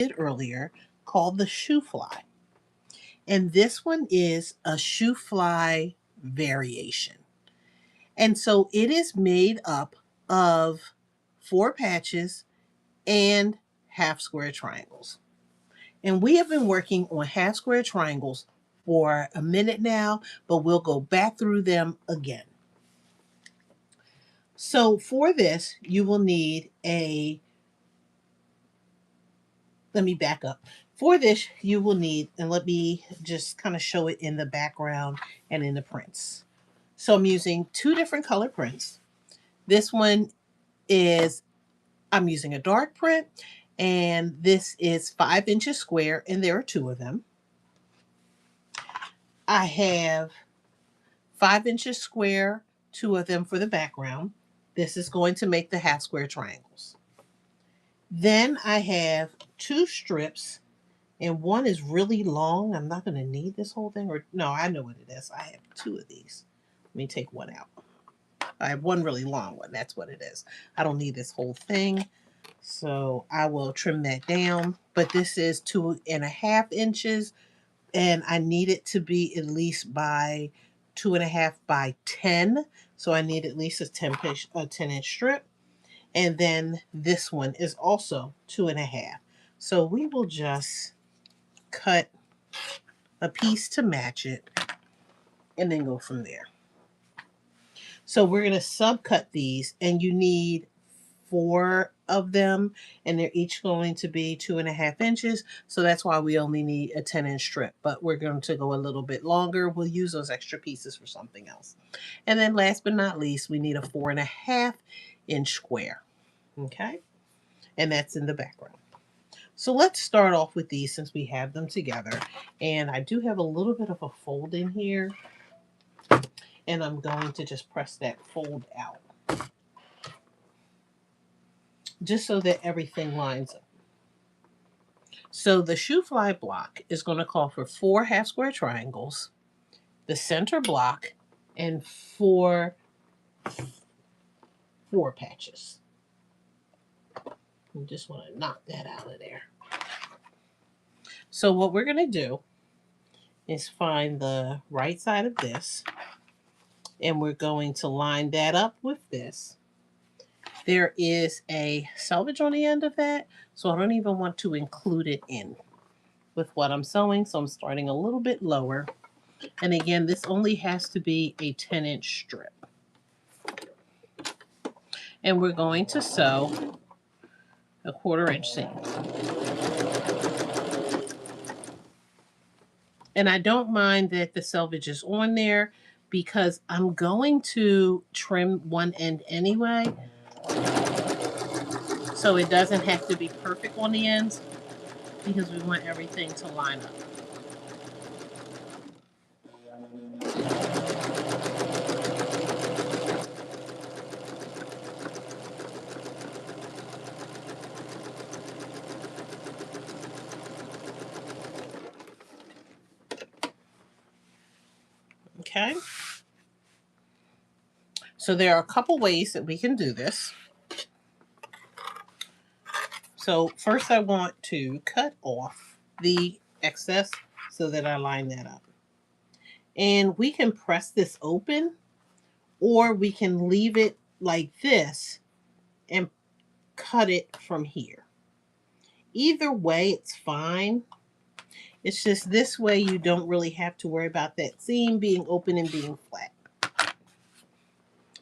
did earlier called the Shoo fly. And this one is a Shoo fly variation. And so it is made up of 4 patches and half square triangles. And we have been working on half square triangles for a minute now, but we'll go back through them again. So for this, you will need let me back up. For this, you will need, and let me just kind of show it in the background and in the prints. So I'm using 2 different color prints. This one is, I'm using a dark print, and this is 5 inches square, and there are 2 of them. I have 5 inches square, 2 of them for the background. This is going to make the half square triangles. Then I have 2 strips, and one is really long. I'm not going to need this whole thing, or no, I know what it is. I have 2 of these. Let me take one out. I have one really long one. That's what it is. I don't need this whole thing. So I will trim that down. But this is 2.5 inches, and I need it to be at least by 2.5 by 10. So I need at least a 10-inch strip. And then this one is also 2.5. So we will just cut a piece to match it and then go from there. So we're going to subcut these, and you need 4 of them, and they're each going to be 2.5 inches. So that's why we only need a 10-inch strip, but we're going to go a little bit longer. We'll use those extra pieces for something else. And then last but not least, we need a 4.5-inch square. Okay. And that's in the background. So let's start off with these since we have them together. And I do have a little bit of a fold in here, and I'm going to just press that fold out just so that everything lines up. So the Shoo fly block is going to call for 4 half square triangles, the center block, and 4 patches. I just want to knock that out of there. So what we're going to do is find the right side of this, and we're going to line that up with this. There is a selvage on the end of that, so I don't even want to include it in with what I'm sewing. So I'm starting a little bit lower. And again, this only has to be a 10-inch strip. And we're going to sew a 1/4-inch seam. And I don't mind that the selvage is on there because I'm going to trim one end anyway. So it doesn't have to be perfect on the ends because we want everything to line up. Okay. So there are a couple ways that we can do this. So first I want to cut off the excess so that I line that up. And we can press this open, or we can leave it like this and cut it from here. Either way, it's fine. It's just this way you don't really have to worry about that seam being open and being flat.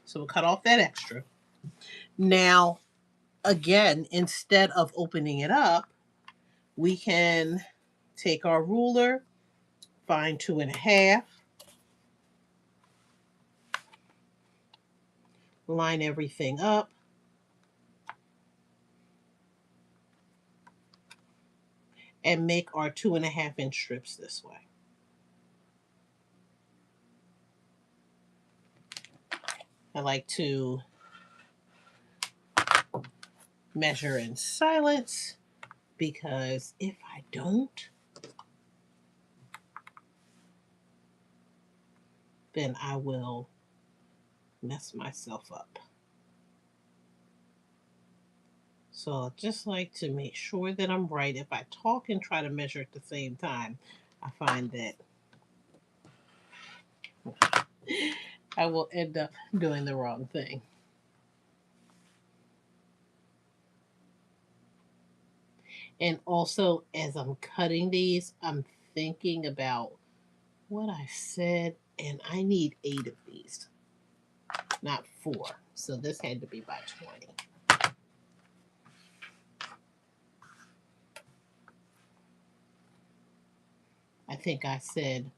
So we'll cut off that extra. Now, again, instead of opening it up, we can take our ruler, find 2.5, line everything up, and make our 2.5-inch strips this way. I like to measure in silence because if I don't, then I will mess myself up. So I just like to make sure that I'm right. If I talk and try to measure at the same time, I find that I will end up doing the wrong thing. And also, as I'm cutting these, I'm thinking about what I said, and I need 8 of these, not 4. So this had to be by 20. I think I said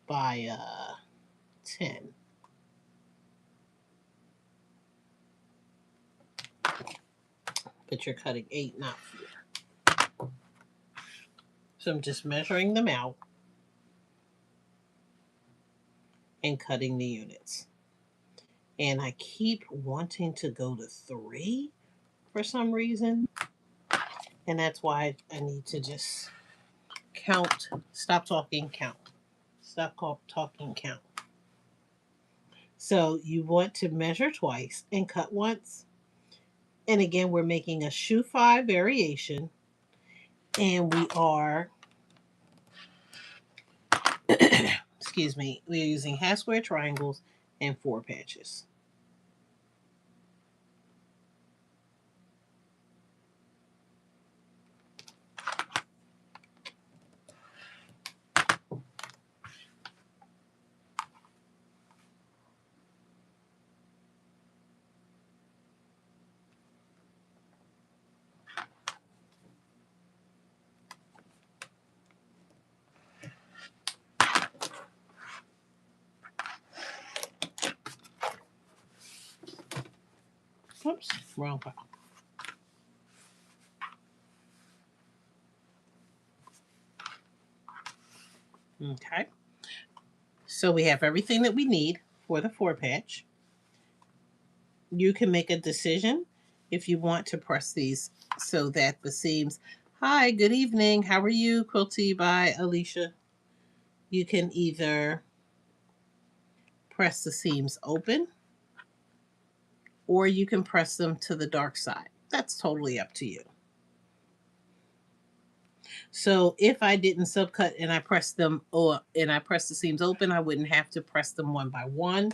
by 10. But you're cutting 8, not 4. So I'm just measuring them out and cutting the units. And I keep wanting to go to 3 for some reason. And that's why I need to just count, stop talking, count. Stop talking, count. So you want to measure twice and cut once. And again, we're making a Shoo 5 variation. And we are, excuse me, we are using half square triangles and 4 patches. Oops, wrong file. Okay. So we have everything that we need for the 4 patch. You can make a decision if you want to press these so that the seams. Hi, good evening. How are you? Quilty by Alicia. You can either press the seams open or you can press them to the dark side. That's totally up to you. So if I didn't subcut and I pressed them and I pressed the seams open, I wouldn't have to press them one by one.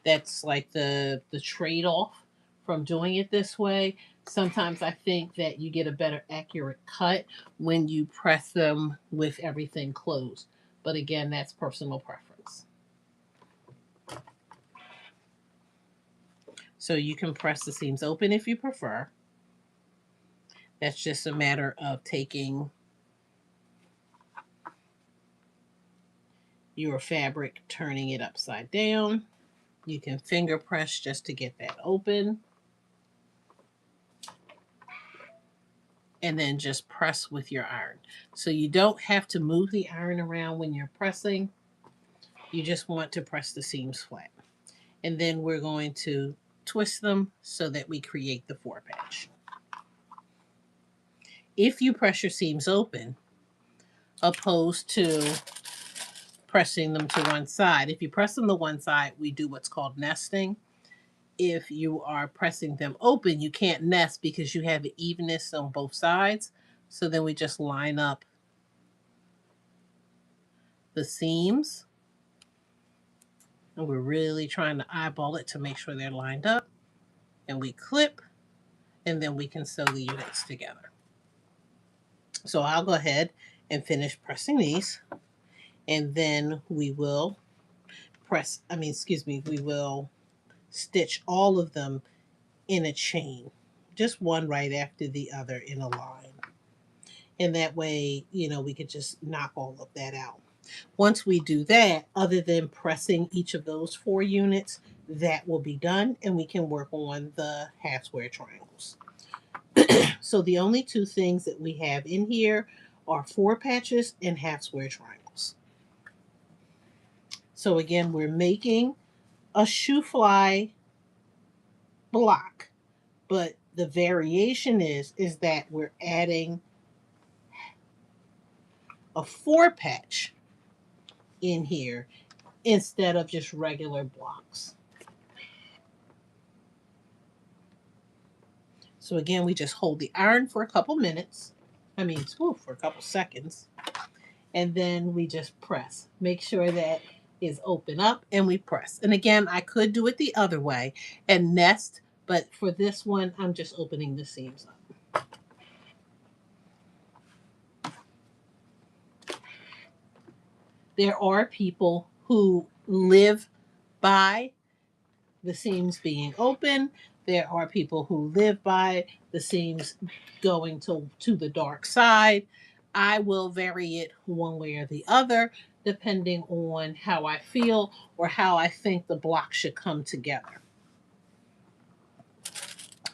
That's like the trade-off from doing it this way. Sometimes I think that you get a better accurate cut when you press them with everything closed. But again, that's personal preference. So you can press the seams open if you prefer. That's just a matter of taking your fabric, turning it upside down. You can finger press just to get that open. And then just press with your iron. So you don't have to move the iron around when you're pressing. You just want to press the seams flat. And then we're going to twist them so that we create the 4 patch. If you press your seams open, opposed to pressing them to one side, if you press them to one side, we do what's called nesting. If you are pressing them open, you can't nest because you have evenness on both sides. So then we just line up the seams. And we're really trying to eyeball it to make sure they're lined up. And we clip, and then we can sew the units together. So I'll go ahead and finish pressing these. And then we will we will stitch all of them in a chain. Just one right after the other in a line. And that way, we could just knock all of that out. Once we do that, other than pressing each of those 4 units, that will be done and we can work on the half square triangles. So the only 2 things that we have in here are 4 patches and half square triangles. So again, we're making a Shoo Fly block, but the variation is that we're adding a 4 patch in here instead of just regular blocks. So again, we just hold the iron for a couple minutes. For a couple seconds. And then we just press. Make sure that is open up and we press. And again, I could do it the other way and nest, but for this one, I'm just opening the seams up. There are people who live by the seams being open. There are people who live by the seams going to the dark side. I will vary it one way or the other, depending on how I feel or how I think the block should come together.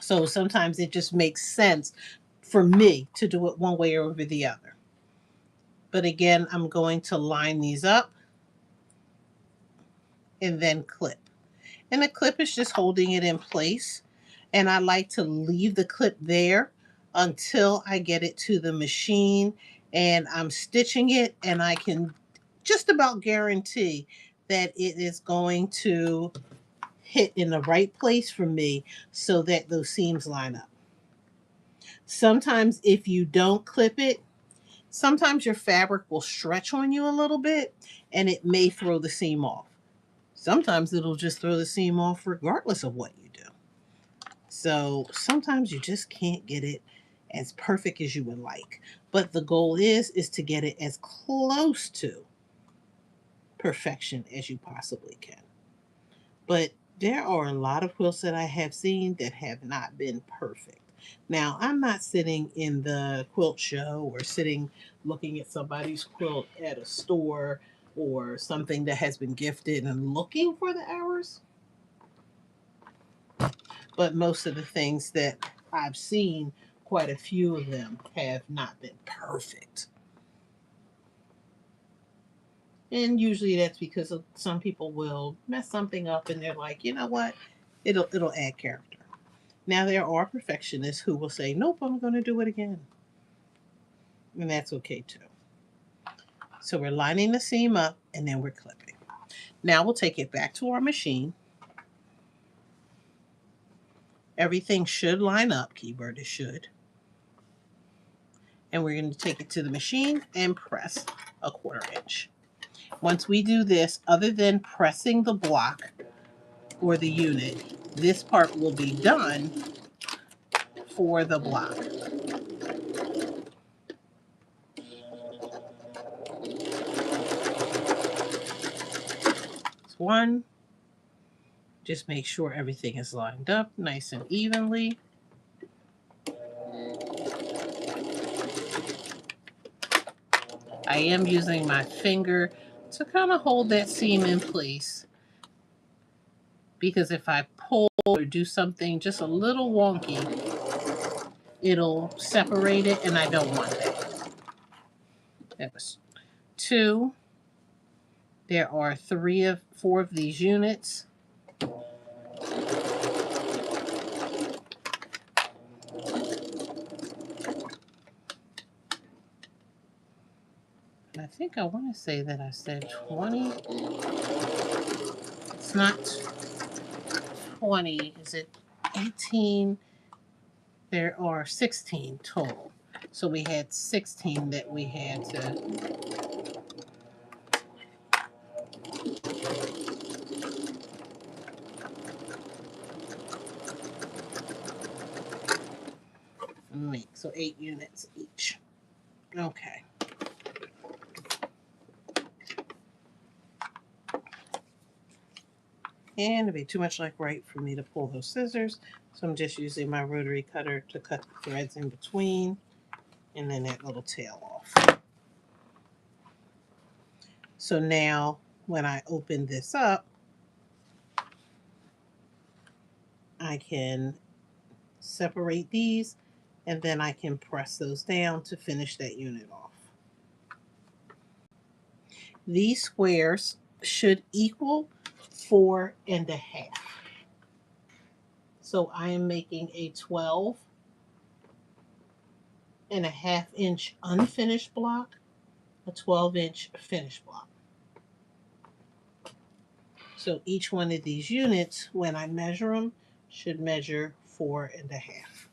So sometimes it just makes sense for me to do it one way or over the other. But again, I'm going to line these up and then clip. And the clip is just holding it in place. And I like to leave the clip there until I get it to the machine and I'm stitching it, and I can just about guarantee that it is going to hit in the right place for me so that those seams line up. Sometimes if you don't clip it, sometimes your fabric will stretch on you a little bit and it may throw the seam off. Sometimes it'll just throw the seam off regardless of what you do. So sometimes you just can't get it as perfect as you would like. But the goal is to get it as close to perfection as you possibly can. But there are a lot of quilts that I have seen that have not been perfect. Now, I'm not sitting in the quilt show or sitting looking at somebody's quilt at a store or something that has been gifted and looking for the errors. But most of the things that I've seen, quite a few of them have not been perfect. And usually that's because of some people will mess something up and they're like, you know what? It'll add character. Now there are perfectionists who will say, nope, I'm going to do it again. And that's okay too. So we're lining the seam up and then we're clipping. Now we'll take it back to our machine. Everything should line up. Keyword is should. And we're going to take it to the machine and press a 1/4 inch. Once we do this, other than pressing the block or the unit, this part will be done for the block. It's one. Just make sure everything is lined up nice and evenly. I am using my finger to kind of hold that seam in place, because if I pull or do something just a little wonky, it'll separate it and I don't want that. That was 2. There are 4 of these units. I think I want to say that I said 20. It's not 20. Is it 18? There are 16 total. So we had 16 that we had to make. So 8 units each. Okay. And it'd be too much like right for me to pull those scissors. So I'm just using my rotary cutter to cut the threads in between and then that little tail off. So now when I open this up, I can separate these and then I can press those down to finish that unit off. These squares should equal 4.5. So I am making a 12.5 inch unfinished block, a 12-inch finished block. So each one of these units, when I measure them, should measure 4.5.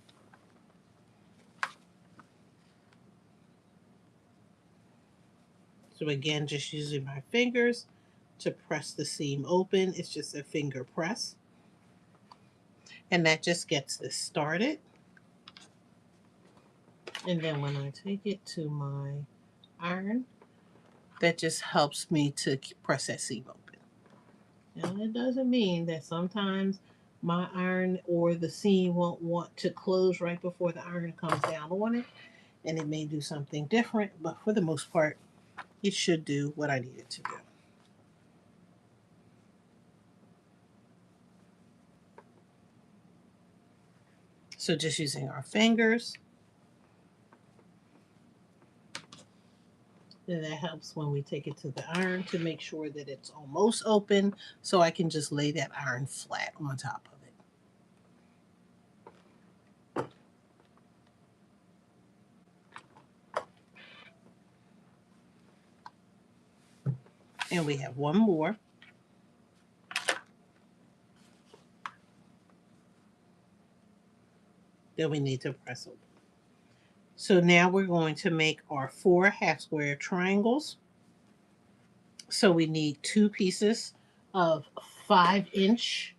So again, just using my fingers to press the seam open. It's just a finger press. And that just gets this started. And then when I take it to my iron, that just helps me to press that seam open. Now, that doesn't mean that sometimes my iron or the seam won't want to close right before the iron comes down on it, and it may do something different, but for the most part, it should do what I need it to do. So just using our fingers, and that helps when we take it to the iron to make sure that it's almost open, so I can just lay that iron flat on top of it. And we have one more. That we need to press open. So now we're going to make our 4 half square triangles. So we need 2 pieces of 5-inch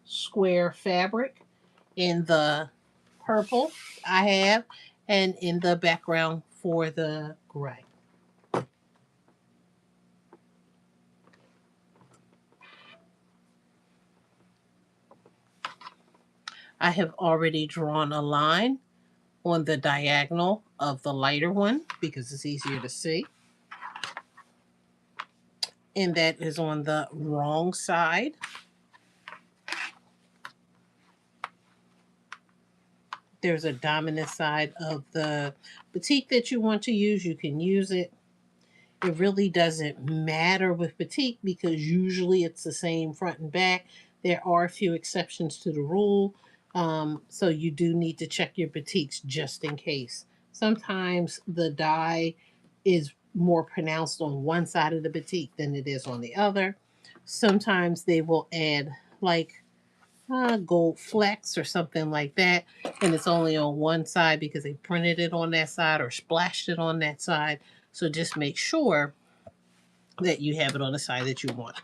square fabric in the purple I have, and in the background for the gray. I have already drawn a line on the diagonal of the lighter one because it's easier to see. And that is on the wrong side. There's a dominant side of the batik that you want to use. You can use it. It really doesn't matter with batik because usually it's the same front and back. There are a few exceptions to the rule. So you do need to check your batiks just in case. Sometimes the dye is more pronounced on one side of the batik than it is on the other. Sometimes they will add like gold flecks or something like that, and it's only on one side because they printed it on that side or splashed it on that side. So just make sure that you have it on the side that you want.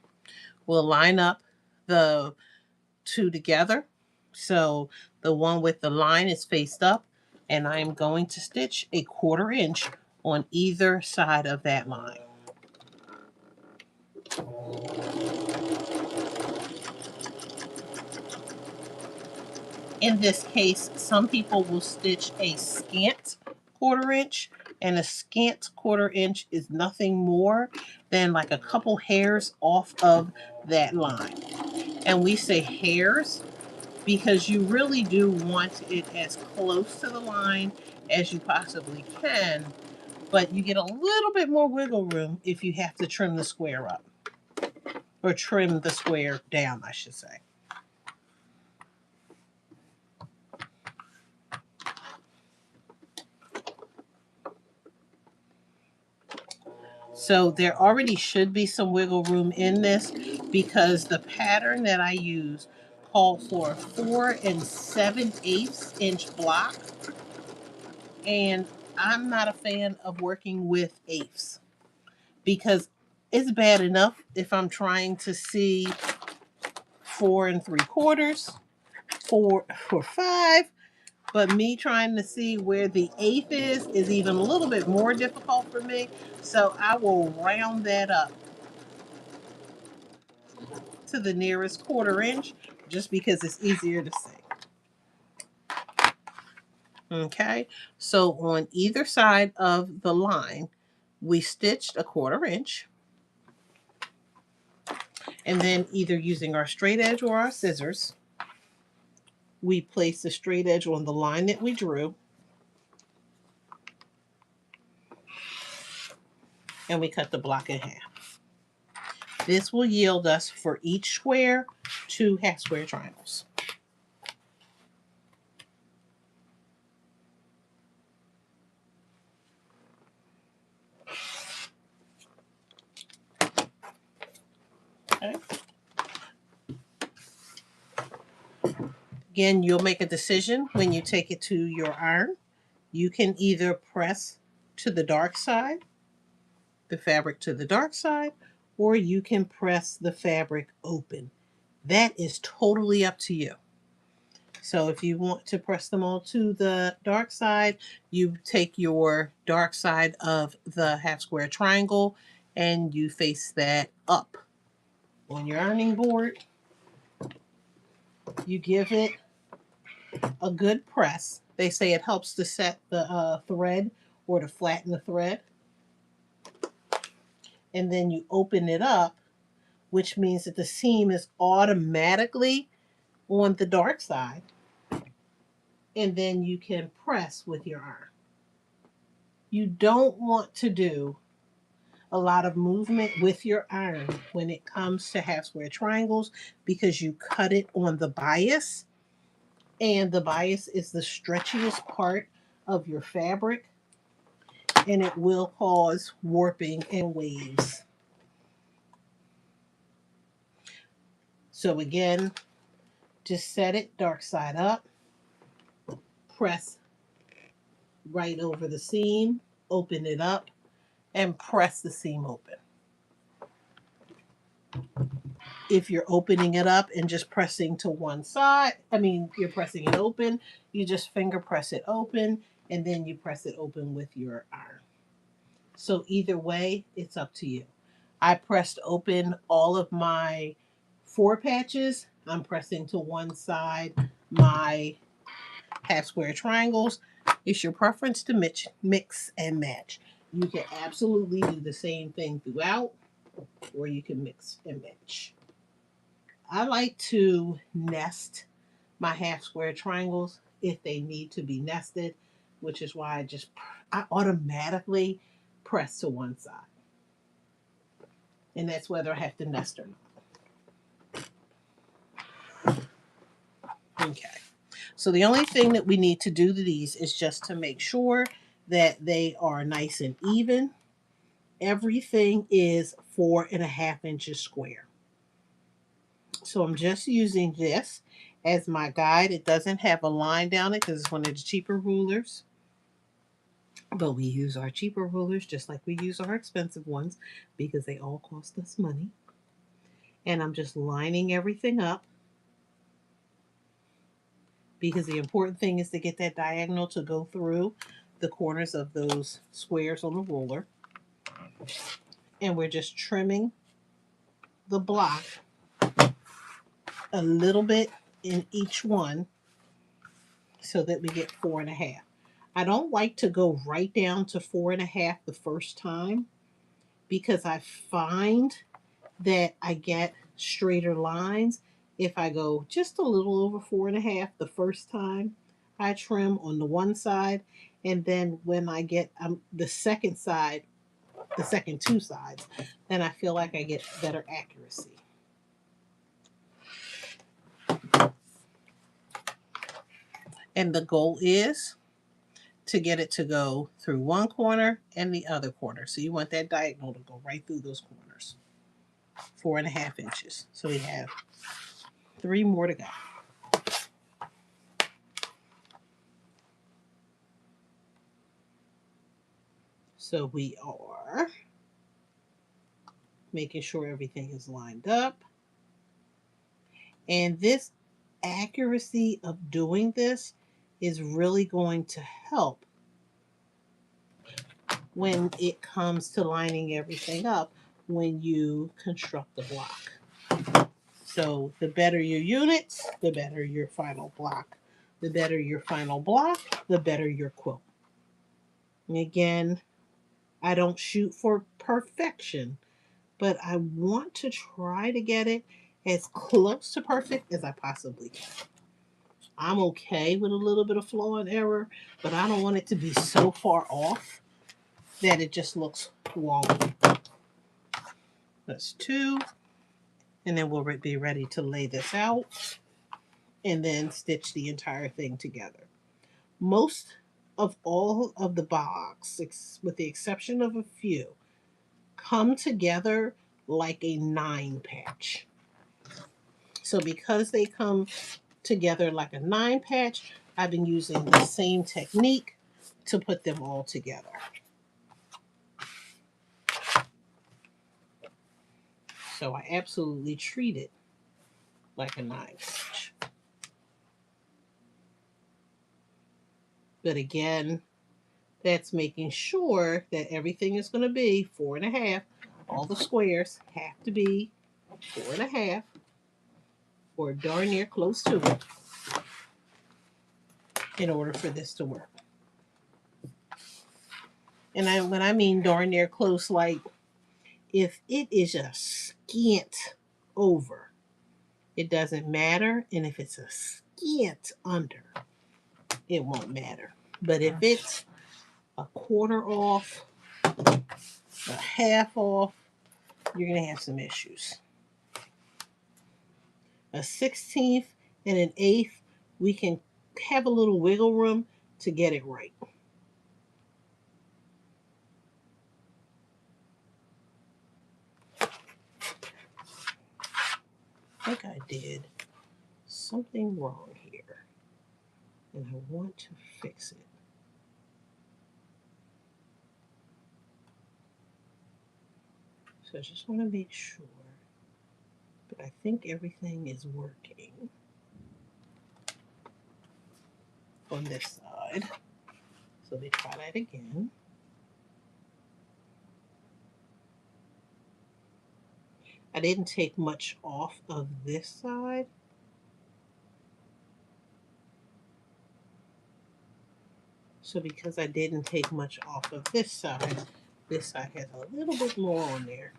We'll line up the 2 together. So the one with the line is faced up, and I'm going to stitch a 1/4 inch on either side of that line. In this case, some people will stitch a scant 1/4 inch, and a scant 1/4 inch is nothing more than like a couple hairs off of that line. And we say hairs because you really do want it as close to the line as you possibly can, but you get a little bit more wiggle room if you have to trim the square up, or trim the square down, I should say. So there already should be some wiggle room in this because the pattern that I use called for a 4 7/8 inch block, and I'm not a fan of working with eighths because it's bad enough if I'm trying to see 4 3/4, 4 or 5, but me trying to see where the eighth is even a little bit more difficult for me. So I will round that up to the nearest 1/4 inch just because it's easier to see. Okay, so on either side of the line, we stitched a 1/4 inch, and then either using our straight edge or our scissors, we place the straight edge on the line that we drew, and we cut the block in half. This will yield us for each square 2 half square triangles. Okay. Again, you'll make a decision when you take it to your iron. You can either press to the dark side the fabric to the dark side, or you can press the fabric open. That is totally up to you. So if you want to press them all to the dark side, you take your dark side of the half square triangle and you face that up on your ironing board. You give it a good press. They say it helps to set the thread or to flatten the thread. And then you open it up, which means that the seam is automatically on the dark side. And then you can press with your iron. You don't want to do a lot of movement with your iron when it comes to half square triangles because you cut it on the bias, and the bias is the stretchiest part of your fabric, and it will cause warping and waves. So again, just set it dark side up, press right over the seam, open it up, and press the seam open. If you're opening it up and just pressing to one side, you're pressing it open, you just finger press it open and then you press it open with your iron. So either way, it's up to you. I pressed open all of my 4 patches. I'm pressing to one side my half square triangles. It's your preference to mix and match. You can absolutely do the same thing throughout, or you can mix and match. I like to nest my half square triangles if they need to be nested, which is why I automatically press to one side. And that's whether I have to nest or not. Okay. So the only thing that we need to do to these is just to make sure that they are nice and even. Everything is 4.5 inches square. So I'm just using this as my guide. It doesn't have a line down it because it's one of the cheaper rulers. But we use our cheaper rulers just like we use our expensive ones because they all cost us money. And I'm just lining everything up because the important thing is to get that diagonal to go through the corners of those squares on the ruler. And we're just trimming the block a little bit in each one so that we get 4.5. I don't like to go right down to 4.5 the first time because I find that I get straighter lines if I go just a little over 4.5 the first time. I trim on the one side, and then when I get the second side, the second 2 sides, then I feel like I get better accuracy. And the goal is to get it to go through one corner and the other corner. So you want that diagonal to go right through those corners. 4.5 inches. So we have 3 more to go. So we are making sure everything is lined up. And this accuracy of doing this is really going to help when it comes to lining everything up when you construct the block. So the better your units, the better your final block. The better your final block, the better your quilt. And again, I don't shoot for perfection, but I want to try to get it as close to perfect as I possibly can. I'm okay with a little bit of flow and error, but I don't want it to be so far off that it just looks wrong. That's 2. And then we'll be ready to lay this out and then stitch the entire thing together. Most of all of the box, with the exception of a few, come together like a 9 patch. So because they come together like a 9 patch, I've been using the same technique to put them all together. So I absolutely treat it like a 9-inch. But again, that's making sure that everything is going to be 4.5. All the squares have to be 4.5 or darn near close to it in order for this to work. And when I mean darn near close, like if it is a scant over, it doesn't matter. And if it's a scant under, it won't matter. But if it's a quarter off, a half off, you're going to have some issues. A 16th and an 1/8, we can have a little wiggle room to get it right. I think I did something wrong here, and I want to fix it. So I just want to make sure, but I think everything is working on this side. So we try that again. I didn't take much off of this side. So because I didn't take much off of this side has a little bit more on there.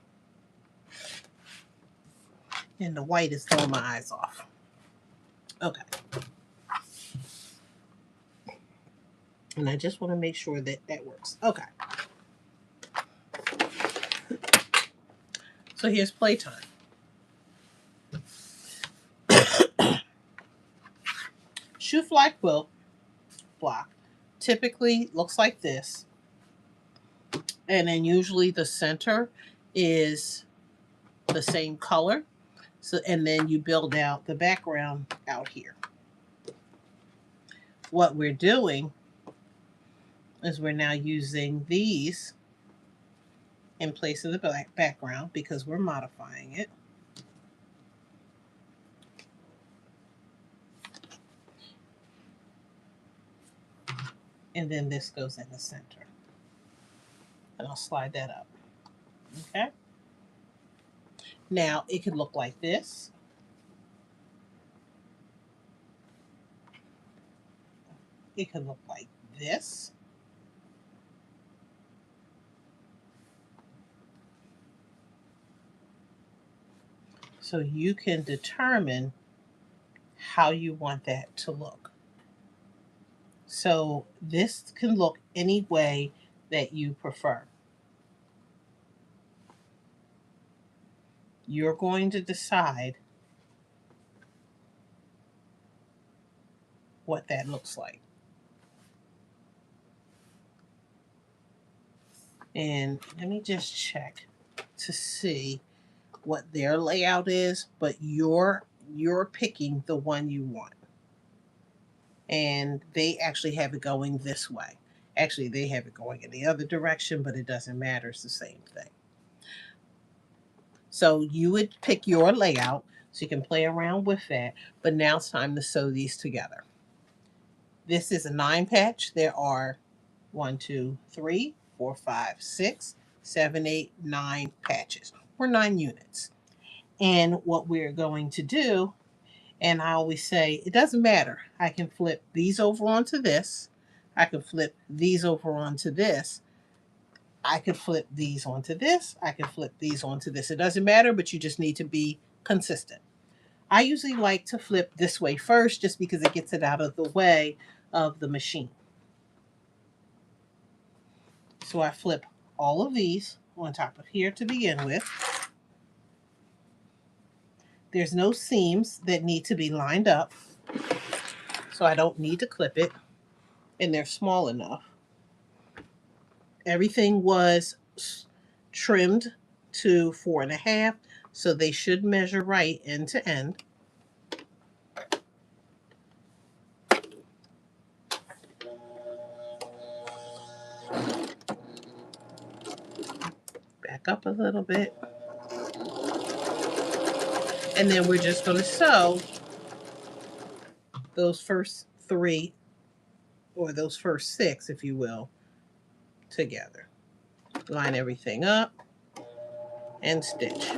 And the white is throwing my eyes off. Okay. And I just want to make sure that that works. Okay. So here's playtime. Shoo Fly Quilt block typically looks like this. And then usually the center is the same color. So, and then you build out the background out here. What we're doing is we're now using these in place of the background because we're modifying it. And then this goes in the center. And I'll slide that up. Okay? Now, it could look like this. It could look like this. So you can determine how you want that to look. So this can look any way that you prefer. You're going to decide what that looks like. And let me just check to see what their layout is, but you're picking the one you want. And they actually have it going this way. Actually, they have it going in the other direction, but it doesn't matter. It's the same thing. So you would pick your layout so you can play around with that. But now it's time to sew these together. This is a 9 patch. There are 1, 2, 3, 4, 5, 6, 7, 8, 9 patches, or 9 units. And what we're going to do, and I always say, it doesn't matter. I can flip these over onto this. I can flip these over onto this. I could flip these onto this. I can flip these onto this. It doesn't matter, but you just need to be consistent. I usually like to flip this way first just because it gets it out of the way of the machine. So I flip all of these on top of here to begin with. There's no seams that need to be lined up, so I don't need to clip it, and they're small enough. Everything was trimmed to 4.5, so they should measure right end to end. Back up a little bit. And then we're just going to sew those first 3, or those first 6, if you will, together. Line everything up and stitch.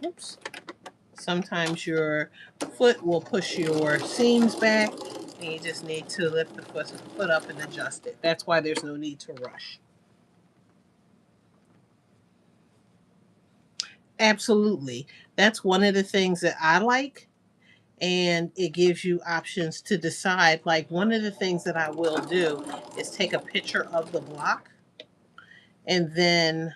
Oops. Sometimes your foot will push your seams back, and you just need to lift the foot up and adjust it. That's why there's no need to rush. Absolutely. That's one of the things that I like, and it gives you options to decide. Like, one of the things that I will do is take a picture of the block, and then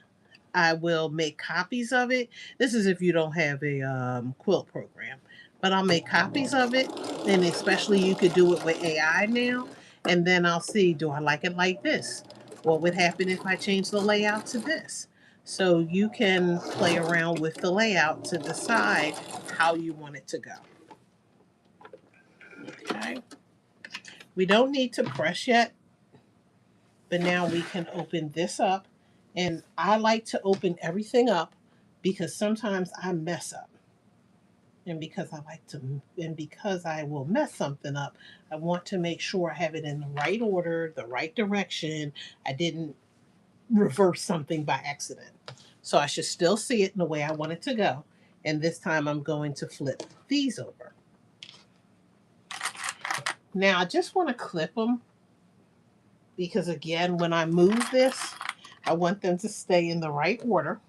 I will make copies of it. This is if you don't have a quilt program, but I'll make copies of it, and especially you could do it with AI now, and then I'll see, do I like it like this? What would happen if I change the layout to this? So you can play around with the layout to decide how you want it to go. Okay. We don't need to press yet, but now we can open this up. And I like to open everything up because sometimes I mess up. And because I will mess something up, I want to make sure I have it in the right order, the right direction. I didn't reverse something by accident. So I should still see it in the way I want it to go. And this time I'm going to flip these over. Now I just want to clip them because, again, when I move this, I want them to stay in the right order.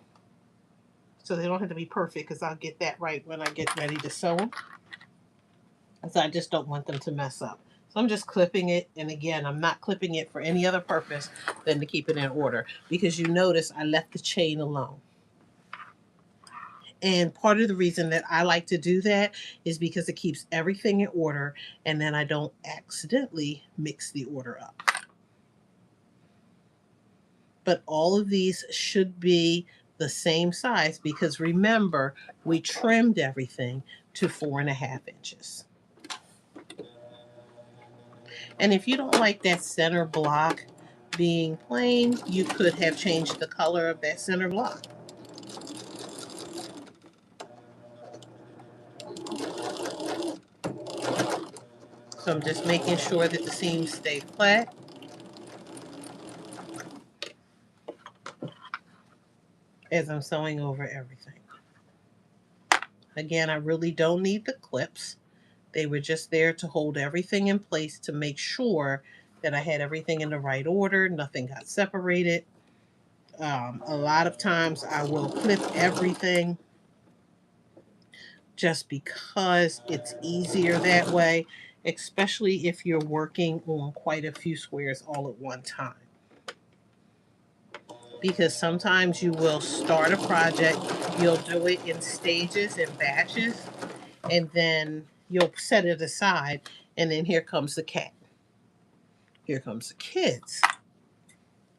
So they don't have to be perfect, because I'll get that right when I get ready to sew them. So I just don't want them to mess up. So I'm just clipping it. And again, I'm not clipping it for any other purpose than to keep it in order, because you notice I left the chain alone. And part of the reason that I like to do that is because it keeps everything in order, and then I don't accidentally mix the order up. But all of these should be the same size, because remember, we trimmed everything to 4.5 inches. And if you don't like that center block being plain, you could have changed the color of that center block. So I'm just making sure that the seams stay flat. As I'm sewing over everything. Again, I really don't need the clips. They were just there to hold everything in place to make sure that I had everything in the right order, nothing got separated. A lot of times I will clip everything just because it's easier that way, especially if you're working on quite a few squares all at one time. Because sometimes you will start a project, you'll do it in stages and batches, and then you'll set it aside, and then here comes the cat. Here comes the kids.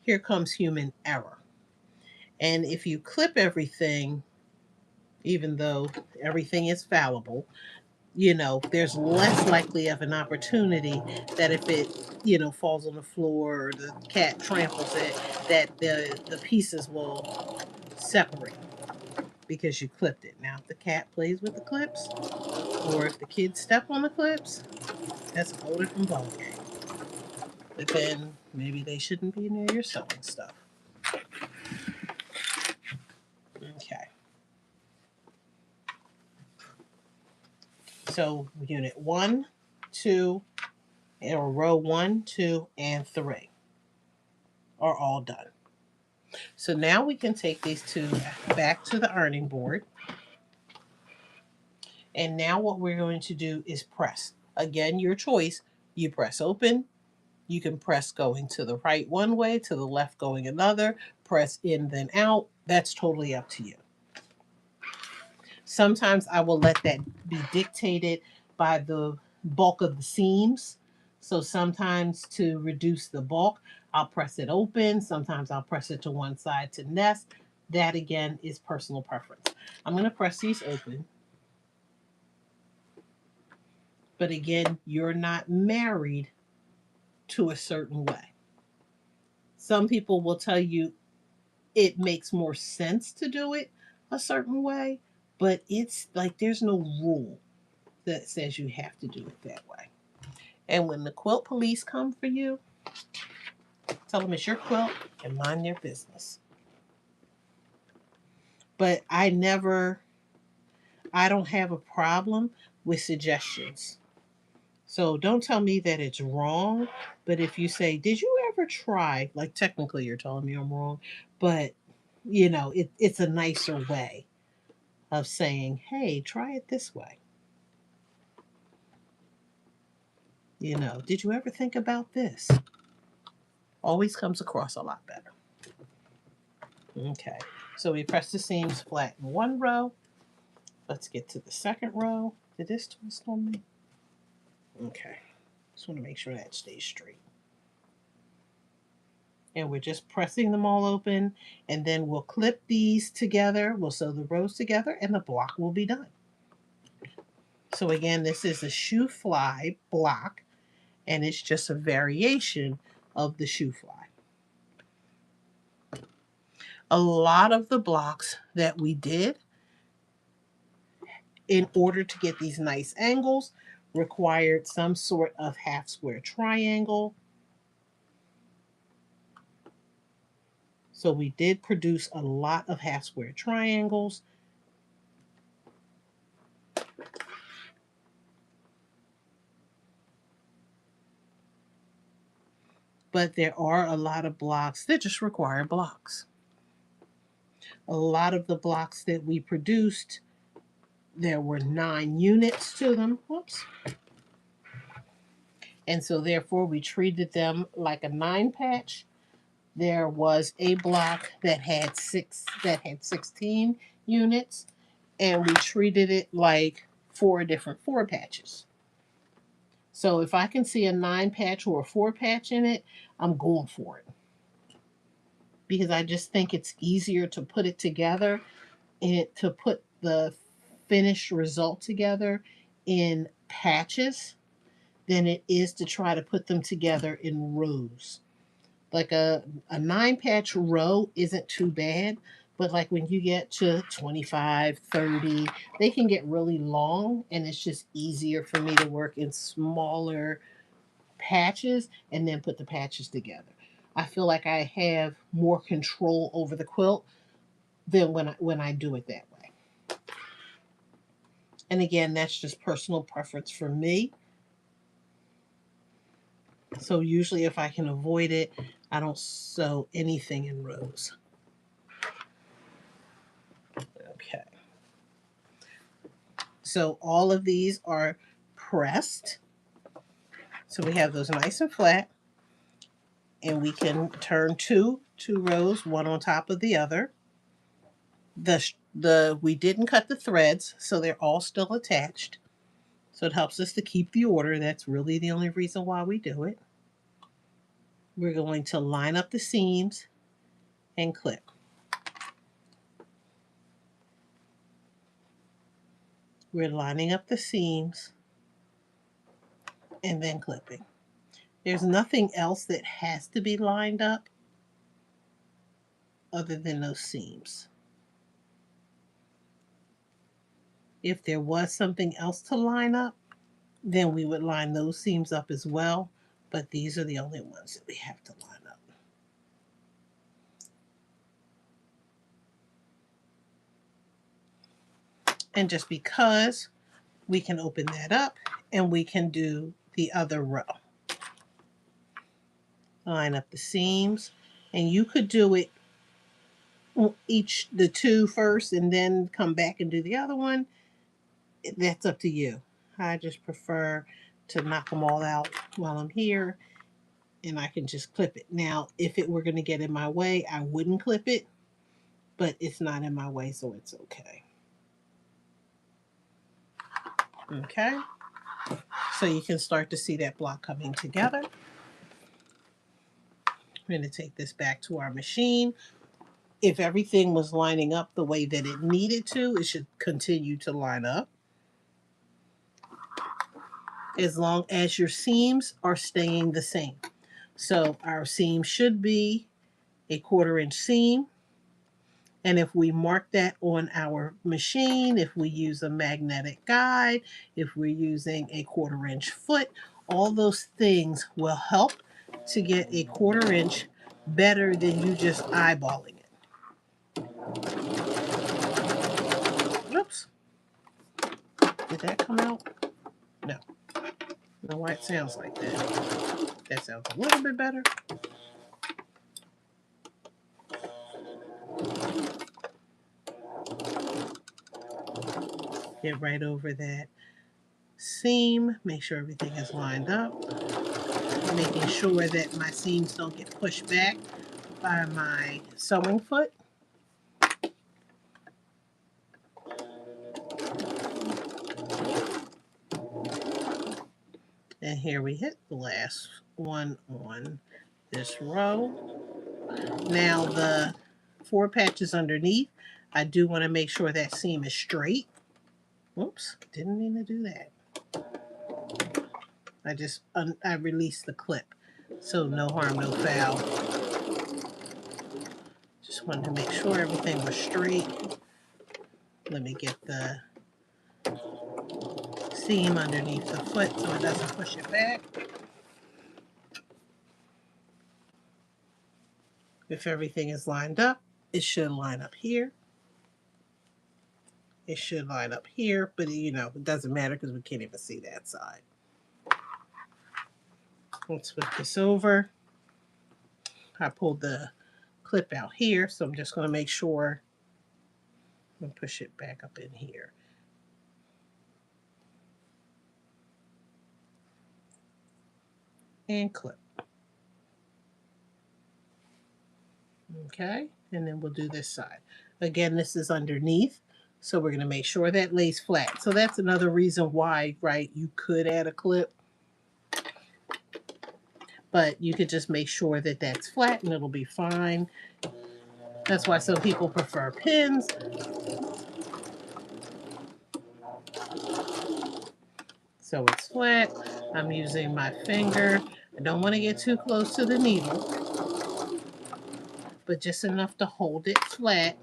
Here comes human error. And if you clip everything, even though everything is fallible, there's less likely of an opportunity that if it, falls on the floor or the cat tramples it, that the pieces will separate because you clipped it. Now, if the cat plays with the clips, or if the kids step on the clips, that's a whole different ballgame. But then maybe they shouldn't be near your sewing stuff. Okay. So unit 1, 2, or row 1, 2, and 3 are all done. So now we can take these two back to the ironing board. And now what we're going to do is press. Again, your choice. You press open. You can press going to the right one way, to the left going another, press in then out. That's totally up to you. Sometimes I will let that be dictated by the bulk of the seams. So sometimes to reduce the bulk, I'll press it open. Sometimes I'll press it to one side to nest. That again is personal preference. I'm going to press these open. But again, you're not married to a certain way. Some people will tell you it makes more sense to do it a certain way, but it's like there's no rule that says you have to do it that way. And when the quilt police come for you, tell them it's your quilt and mind their business. But I don't have a problem with suggestions. So don't tell me that it's wrong, but if you say, did you ever try, like technically you're telling me I'm wrong, but it's a nicer way of saying, hey, try it this way. Did you ever think about this? Always comes across a lot better. Okay, so we press the seams flat in one row. Let's get to the second row. Did this twist on me? Okay, just want to make sure that stays straight. And we're just pressing them all open, and then we'll clip these together. We'll sew the rows together, and the block will be done. So again, this is a Shoo Fly block, and it's just a variation of the Shoo Fly. A lot of the blocks that we did in order to get these nice angles required some sort of half square triangle. So we did produce a lot of half square triangles. But there are a lot of blocks that just require blocks. A lot of the blocks that we produced, there were 9 units to them. Whoops. And so therefore we treated them like a 9 patch. There was a block that had 16 units, and we treated it like 4 different 4 patches. So if I can see a 9 patch or a 4 patch in it, I'm going for it. Because I just think it's easier to put it together and to put the finished result together in patches than it is to try to put them together in rows. Like a 9 patch row isn't too bad, but like when you get to 25, 30, they can get really long, and it's just easier for me to work in smaller patches and then put the patches together. I feel like I have more control over the quilt than when I do it that way. And again, that's just personal preference for me. So usually if I can avoid it, I don't sew anything in rows. Okay. So all of these are pressed. So we have those nice and flat. And we can turn two rows, one on top of the other. We didn't cut the threads, so they're all still attached. So it helps us to keep the order. That's really the only reason why we do it. We're going to line up the seams and clip. We're lining up the seams and then clipping. There's nothing else that has to be lined up other than those seams. If there was something else to line up, then we would line those seams up as well, but these are the only ones that we have to line up. And just because, we can open that up and we can do the other row. Line up the seams, and you could do it the 2 first and then come back and do the other one. That's up to you. I just prefer to knock them all out while I'm here, and I can just clip it. Now, if it were going to get in my way, I wouldn't clip it, but it's not in my way, so it's okay. Okay, so you can start to see that block coming together. We're going to take this back to our machine. If everything was lining up the way that it needed to, it should continue to line up. As long as your seams are staying the same. So our seam should be a 1/4 inch seam, And if we mark that on our machine, if we use a magnetic guide, if we're using a 1/4 inch foot, all those things will help to get a 1/4 inch better than you just eyeballing it. Oops. Did that come out? No. I don't know why it sounds like that. That sounds a little bit better. Get right over that seam. Make sure everything is lined up. Making sure that my seams don't get pushed back by my sewing foot. And here we hit the last one on this row. Now the 4 patches underneath, I do want to make sure that seam is straight. Whoops, didn't mean to do that. I released the clip, so no harm, no foul. Just wanted to make sure everything was straight. Let me get the seam underneath the foot so it doesn't push it back. If everything is lined up, it should line up here. It should line up here, but you know, it doesn't matter because we can't even see that side. Let's flip this over. I pulled the clip out here, so I'm just going to make sure and push it back up in here. And clip. Okay, and then we'll do this side. Again, this is underneath, so we're going to make sure that lays flat. So that's another reason why, right, you could add a clip, but you could just make sure that that's flat and it'll be fine. That's why some people prefer pins. So it's flat. I'm using my finger. I don't want to get too close to the needle, but just enough to hold it flat.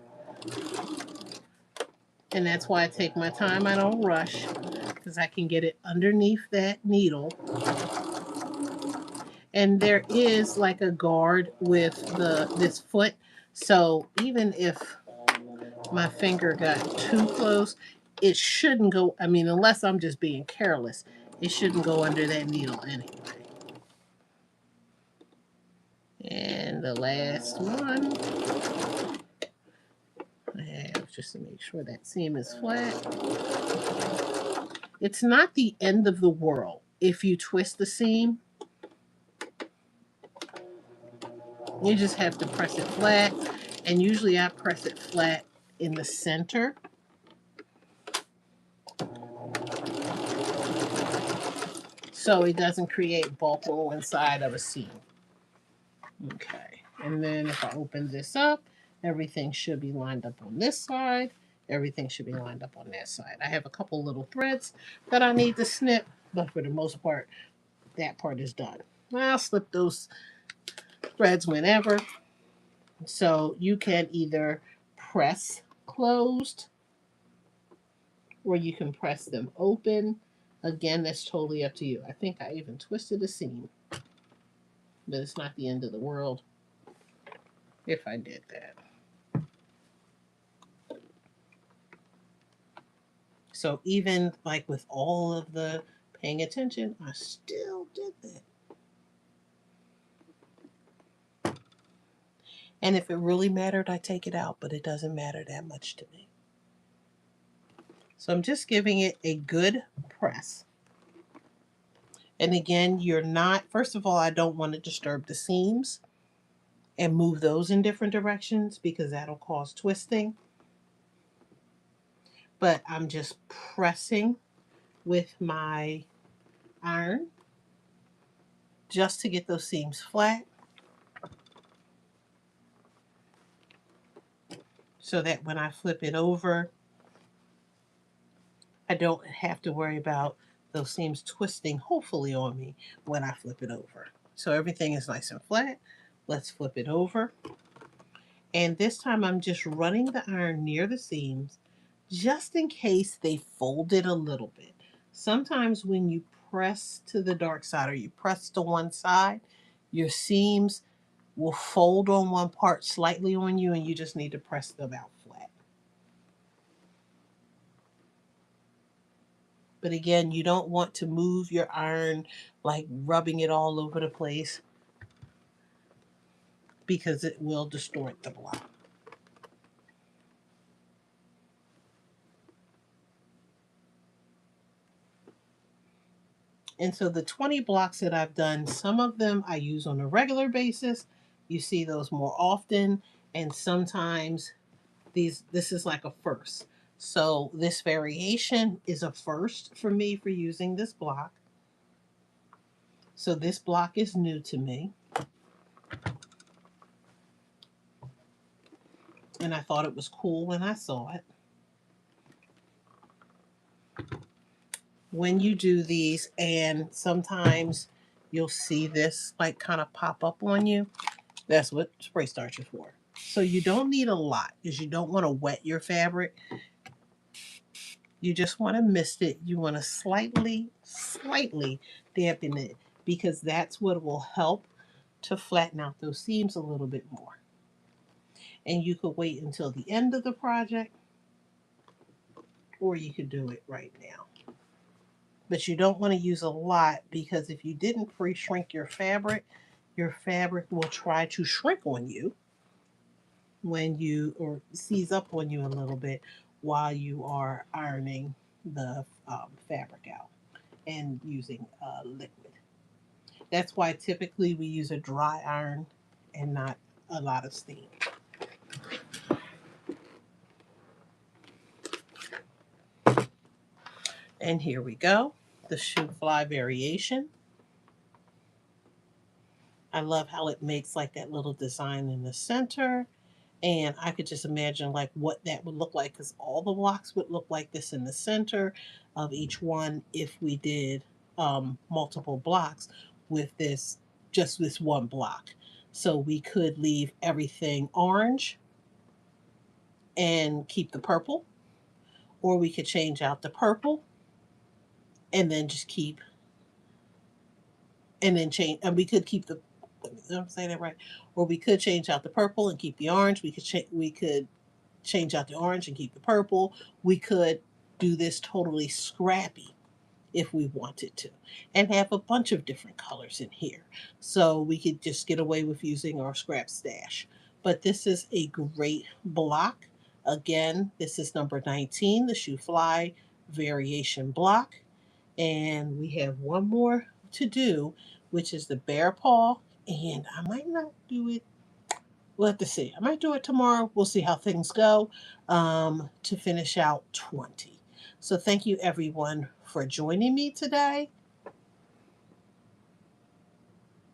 And that's why I take my time. I don't rush because I can get it underneath that needle. And there is like a guard with this foot. So even if my finger got too close, it shouldn't go, I mean, unless I'm just being careless, it shouldn't go under that needle anyway. And the last one, I have just to make sure that seam is flat. It's not the end of the world if you twist the seam. You just have to press it flat, and usually I press it flat in the center. So it doesn't create bulk roll inside of a seam. Okay, and then if I open this up, everything should be lined up on this side. Everything should be lined up on that side. I have a couple little threads that I need to snip, but for the most part, that part is done. I'll slip those threads whenever. So you can either press closed or you can press them open. Again, that's totally up to you. I think I even twisted a seam, but it's not the end of the world if I did that. So even like with all of the paying attention, I still did that. And if it really mattered, I take it out, but it doesn't matter that much to me. So I'm just giving it a good press. And again, you're not, first of all, I don't want to disturb the seams and move those in different directions because that'll cause twisting. But I'm just pressing with my iron just to get those seams flat so that when I flip it over, I don't have to worry about those seams twisting, hopefully, on me when I flip it over. So everything is nice and flat. Let's flip it over. And this time I'm just running the iron near the seams just in case they folded a little bit. Sometimes when you press to the dark side or you press to one side, your seams will fold on one part slightly on you and you just need to press them out flat. But again, you don't want to move your iron like rubbing it all over the place because it will distort the block. And so the 20 blocks that I've done, some of them I use on a regular basis. You see those more often. And sometimes this is like a first. So this variation is a first for me for using this block. So this block is new to me. And I thought it was cool when I saw it. When you do these, and sometimes you'll see this like kind of pop up on you, that's what spray starch is for. So you don't need a lot because you don't want to wet your fabric. You just want to mist it. You want to slightly dampen it because that's what will help to flatten out those seams a little bit more. And you could wait until the end of the project or you could do it right now. But you don't want to use a lot because if you didn't pre-shrink your fabric will try to shrink on you when you, or seize up on you a little bit while you are ironing the fabric out and using liquid. That's why typically we use a dry iron and not a lot of steam. And here we go, the Shoo FlyVariation. I love how it makes like that little design in the center. And I could just imagine like what that would look like because all the blocks would look like this in the center of each one if we did multiple blocks with this, just this one block. So we could leave everything orange and keep the purple, or we could change out the purple and then just keep, and then change, and we could keep the, I'm saying that right, or we could change out the purple and keep the orange. We could change out the orange and keep the purple. We could do this totally scrappy if we wanted to and have a bunch of different colors in here. So we could just get away with using our scrap stash. But this is a great block. Again, this is number 19, the Shoo Fly Variation block. And we have one more to do, which is the bear paw. And I might not do it, we'll have to see. I might do it tomorrow. We'll see how things go to finish out 20. So thank you everyone for joining me today.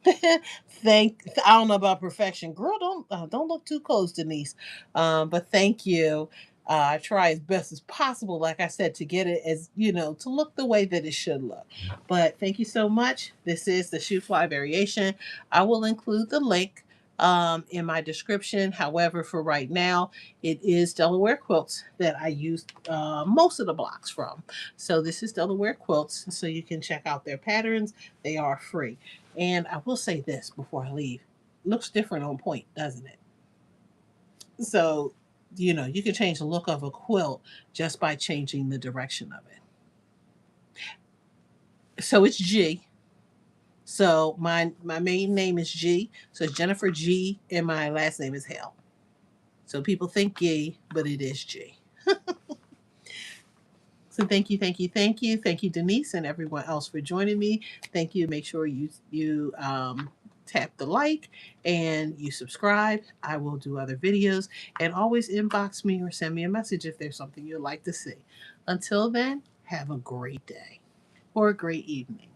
I don't know about perfection, girl. Don't look too close, Denise. But thank you. I try as best as possible, like I said, to get it as to look the way that it should look. But thank you so much. This is the Shoo Fly Variation. I will include the link in my description. However, for right now, it is Delaware Quilts that I used most of the blocks from. So this is Delaware Quilts, so you can check out their patterns. They are free. And I will say this before I leave. Looks different on point, doesn't it? So, you can change the look of a quilt just by changing the direction of it. So it's G. So my main name is G. So it's Jennifer G and my last name is Hale. So people think G, but it is G. So thank you, thank you, thank you, thank you, Denise, and everyone else for joining me. Thank you. Make sure you tap the like and you subscribe. I will do other videos, and always inbox me or send me a message if there's something you'd like to see. Until then, have a great day or a great evening.